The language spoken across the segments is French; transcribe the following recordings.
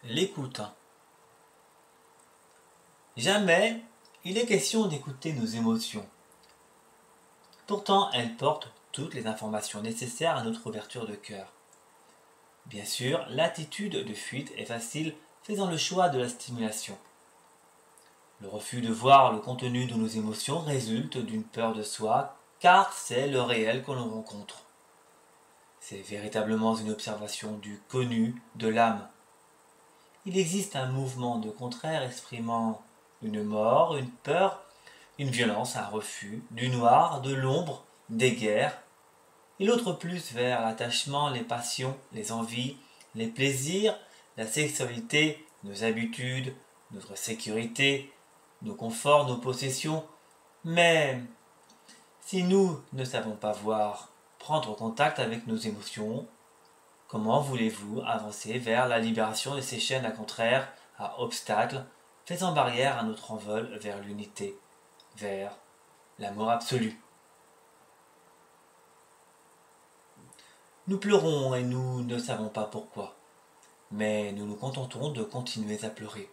L'écoute. Jamais il est question d'écouter nos émotions. Pourtant, elles portent toutes les informations nécessaires à notre ouverture de cœur. Bien sûr, l'attitude de fuite est facile, faisant le choix de la stimulation. Le refus de voir le contenu de nos émotions résulte d'une peur de soi, car c'est le réel que l'on rencontre. C'est véritablement une observation du connu de l'âme. Il existe un mouvement de contraire exprimant une mort, une peur, une violence, un refus, du noir, de l'ombre, des guerres, et l'autre plus vers l'attachement, les passions, les envies, les plaisirs, la sexualité, nos habitudes, notre sécurité, nos conforts, nos possessions. Mais si nous ne savons pas voir, prendre contact avec nos émotions, comment voulez-vous avancer vers la libération de ces chaînes à contraire, à obstacles, faisant barrière à notre envol vers l'unité, vers l'amour absolu? Nous pleurons et nous ne savons pas pourquoi, mais nous nous contentons de continuer à pleurer.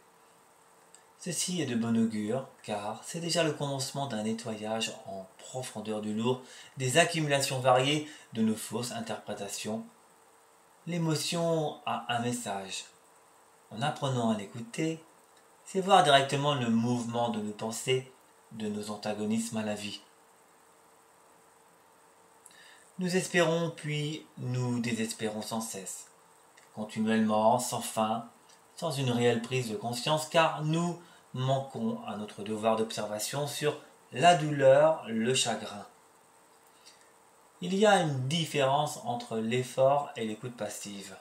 Ceci est de bon augure, car c'est déjà le commencement d'un nettoyage en profondeur du lourd, des accumulations variées de nos fausses interprétations. L'émotion a un message. En apprenant à l'écouter, c'est voir directement le mouvement de nos pensées, de nos antagonismes à la vie. Nous espérons puis nous désespérons sans cesse, continuellement, sans fin, sans une réelle prise de conscience, car nous manquons à notre devoir d'observation sur la douleur, le chagrin. Il y a une différence entre l'effort et l'écoute passive.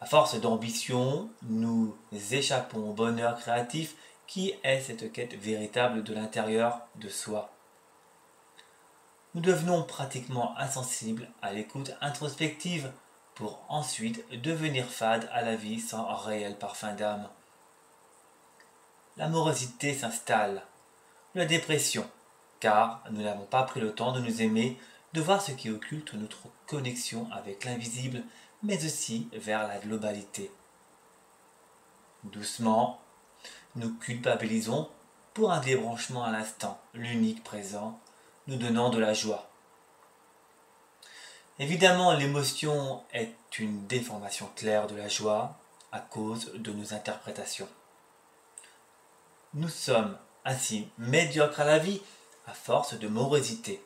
À force d'ambition, nous échappons au bonheur créatif qui est cette quête véritable de l'intérieur de soi. Nous devenons pratiquement insensibles à l'écoute introspective pour ensuite devenir fades à la vie sans réel parfum d'âme. La morosité s'installe, la dépression, car nous n'avons pas pris le temps de nous aimer, de voir ce qui occulte notre connexion avec l'invisible, mais aussi vers la globalité. Doucement, nous culpabilisons pour un débranchement à l'instant, l'unique présent, nous donnant de la joie. Évidemment, l'émotion est une déformation claire de la joie à cause de nos interprétations. Nous sommes ainsi médiocres à la vie à force de morosité,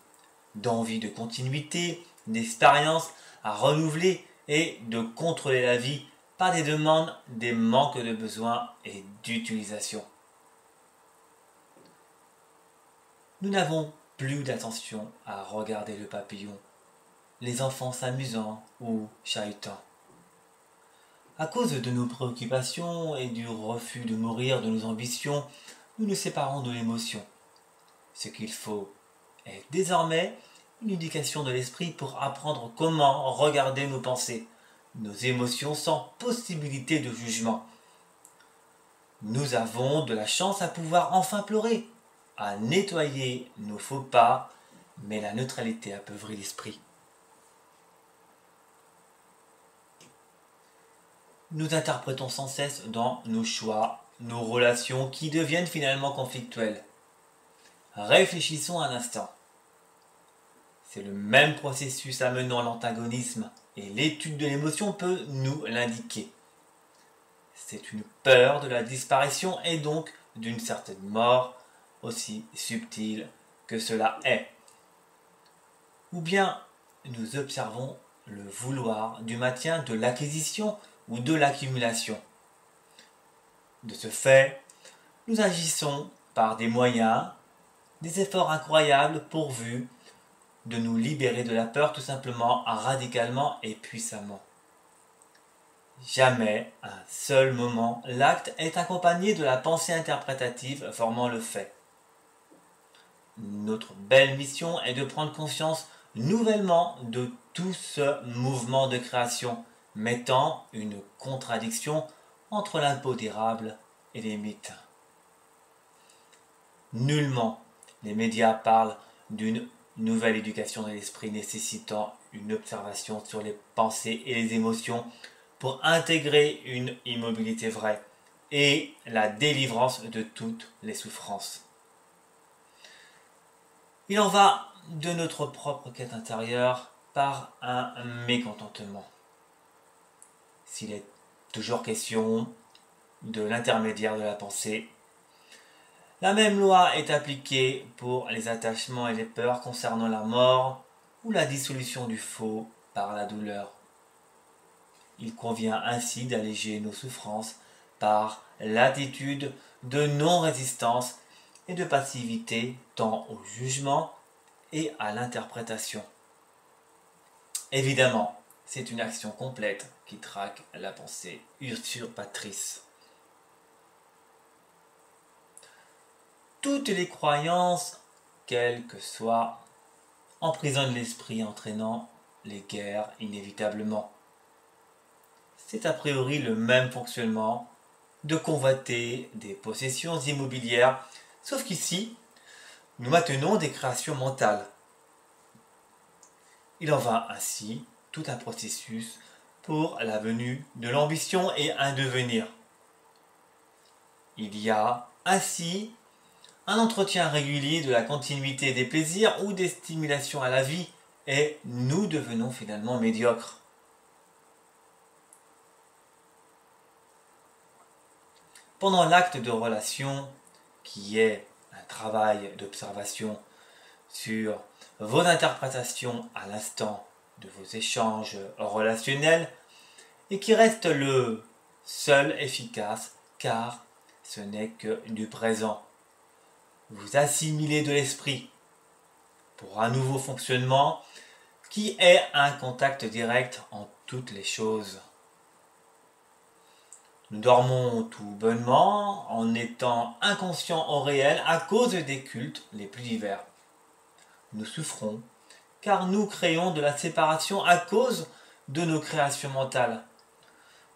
d'envie de continuité, d'expérience à renouveler et de contrôler la vie par des demandes, des manques de besoins et d'utilisation. Nous n'avons plus d'attention à regarder le papillon, les enfants s'amusant ou chahutant. À cause de nos préoccupations et du refus de mourir de nos ambitions, nous nous séparons de l'émotion. Ce qu'il faut est désormais une éducation de l'esprit pour apprendre comment regarder nos pensées, nos émotions sans possibilité de jugement. Nous avons de la chance à pouvoir enfin pleurer, à nettoyer nos faux pas, mais la neutralité appauvrit l'esprit. Nous interprétons sans cesse dans nos choix, nos relations qui deviennent finalement conflictuelles. Réfléchissons un instant. C'est le même processus amenant l'antagonisme et l'étude de l'émotion peut nous l'indiquer. C'est une peur de la disparition et donc d'une certaine mort, aussi subtile que cela est. Ou bien nous observons le vouloir du maintien de l'acquisition ou de l'accumulation. De ce fait, nous agissons par des moyens, des efforts incroyables pourvus de nous libérer de la peur tout simplement, radicalement et puissamment. Jamais, un seul moment, l'acte est accompagné de la pensée interprétative formant le fait. Notre belle mission est de prendre conscience nouvellement de tout ce mouvement de création, mettant une contradiction entre l'impondérable et les mythes. Nullement les médias parlent d'une nouvelle éducation de l'esprit nécessitant une observation sur les pensées et les émotions pour intégrer une immobilité vraie et la délivrance de toutes les souffrances. Il en va de notre propre quête intérieure par un mécontentement. S'il est toujours question de l'intermédiaire de la pensée, la même loi est appliquée pour les attachements et les peurs concernant la mort ou la dissolution du faux par la douleur. Il convient ainsi d'alléger nos souffrances par l'attitude de non-résistance et de passivité tant au jugement et à l'interprétation. Évidemment, c'est une action complète qui traque la pensée usurpatrice. Toutes les croyances, quelles que soient, emprisonnent l'esprit entraînant les guerres inévitablement. C'est a priori le même fonctionnement de convoiter des possessions immobilières, sauf qu'ici, nous maintenons des créations mentales. Il en va ainsi tout un processus pour la venue de l'ambition et un devenir. Il y a ainsi un entretien régulier de la continuité des plaisirs ou des stimulations à la vie et nous devenons finalement médiocres. Pendant l'acte de relation, qui est un travail d'observation sur vos interprétations à l'instant de vos échanges relationnels, et qui reste le seul efficace car ce n'est que du présent. Vous assimilez de l'esprit pour un nouveau fonctionnement qui est un contact direct en toutes les choses. Nous dormons tout bonnement en étant inconscients au réel à cause des cultes les plus divers. Nous souffrons car nous créons de la séparation à cause de nos créations mentales.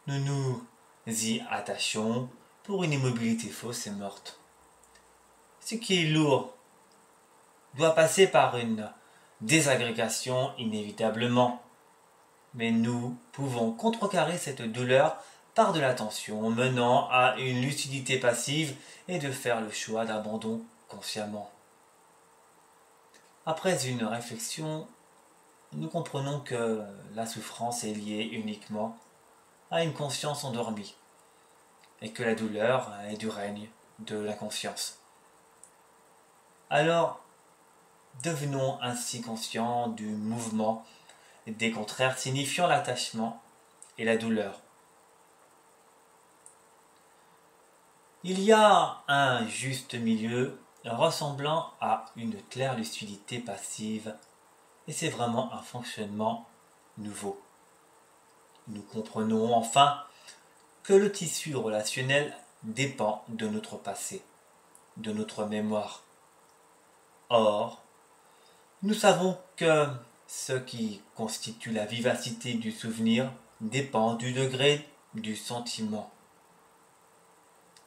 Nous nous y attachons pour une immobilité fausse et morte. Ce qui est lourd doit passer par une désagrégation inévitablement. Mais nous pouvons contrecarrer cette douleur par de l'attention menant à une lucidité passive et de faire le choix d'abandon consciemment. Après une réflexion, nous comprenons que la souffrance est liée uniquement à une conscience endormie et que la douleur est du règne de l'inconscience. Alors, devenons ainsi conscients du mouvement des contraires signifiant l'attachement et la douleur. Il y a un juste milieu ressemblant à une claire lucidité passive et c'est vraiment un fonctionnement nouveau. Nous comprenons enfin que le tissu relationnel dépend de notre passé, de notre mémoire. Or, nous savons que ce qui constitue la vivacité du souvenir dépend du degré du sentiment.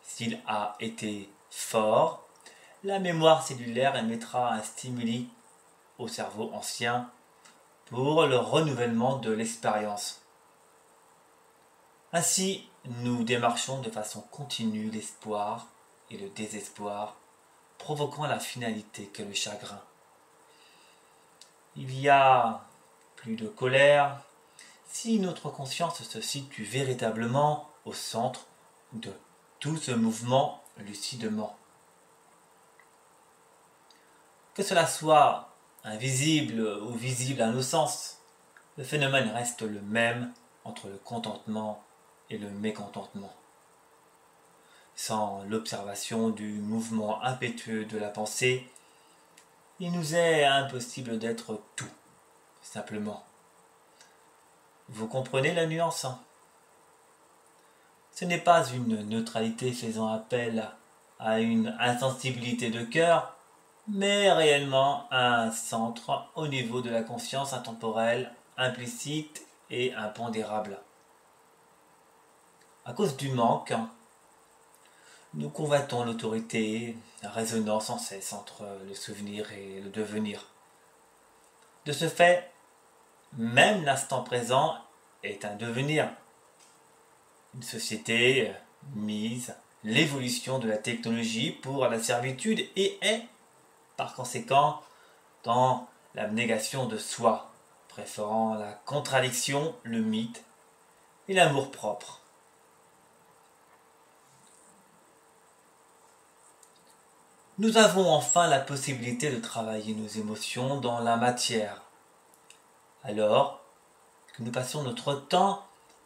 S'il a été fort, la mémoire cellulaire émettra un stimuli au cerveau ancien pour le renouvellement de l'expérience. Ainsi, nous démarchons de façon continue l'espoir et le désespoir, provoquant la finalité qu'est le chagrin. Il y a plus de colère si notre conscience se situe véritablement au centre de tout ce mouvement lucidement. Que cela soit invisible ou visible à nos sens, le phénomène reste le même entre le contentement et le mécontentement. Sans l'observation du mouvement impétueux de la pensée, il nous est impossible d'être tout, simplement. Vous comprenez la nuance ? Ce n'est pas une neutralité faisant appel à une insensibilité de cœur, mais réellement un centre au niveau de la conscience intemporelle, implicite et impondérable. À cause du manque, nous convoitons l'autorité, résonnant sans cesse entre le souvenir et le devenir. De ce fait, même l'instant présent est un devenir. Une société mise l'évolution de la technologie pour la servitude et est, par conséquent, dans l'abnégation de soi, préférant la contradiction, le mythe et l'amour-propre. Nous avons enfin la possibilité de travailler nos émotions dans la matière, alors que nous passons notre temps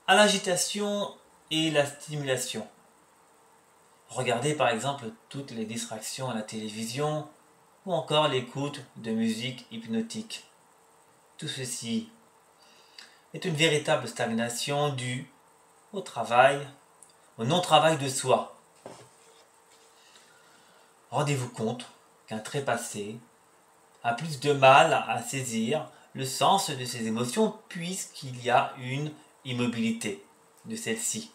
à l'agitation et la stimulation. Regardez par exemple toutes les distractions à la télévision ou encore l'écoute de musique hypnotique. Tout ceci est une véritable stagnation due au travail, au non-travail de soi. Rendez-vous compte qu'un trépassé a plus de mal à saisir le sens de ses émotions puisqu'il y a une immobilité de celle-ci.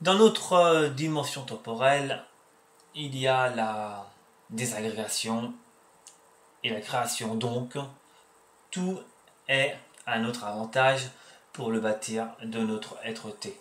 Dans notre dimension temporelle, il y a la désagrégation et la création, donc tout est à notre avantage pour le bâtir de notre être-té.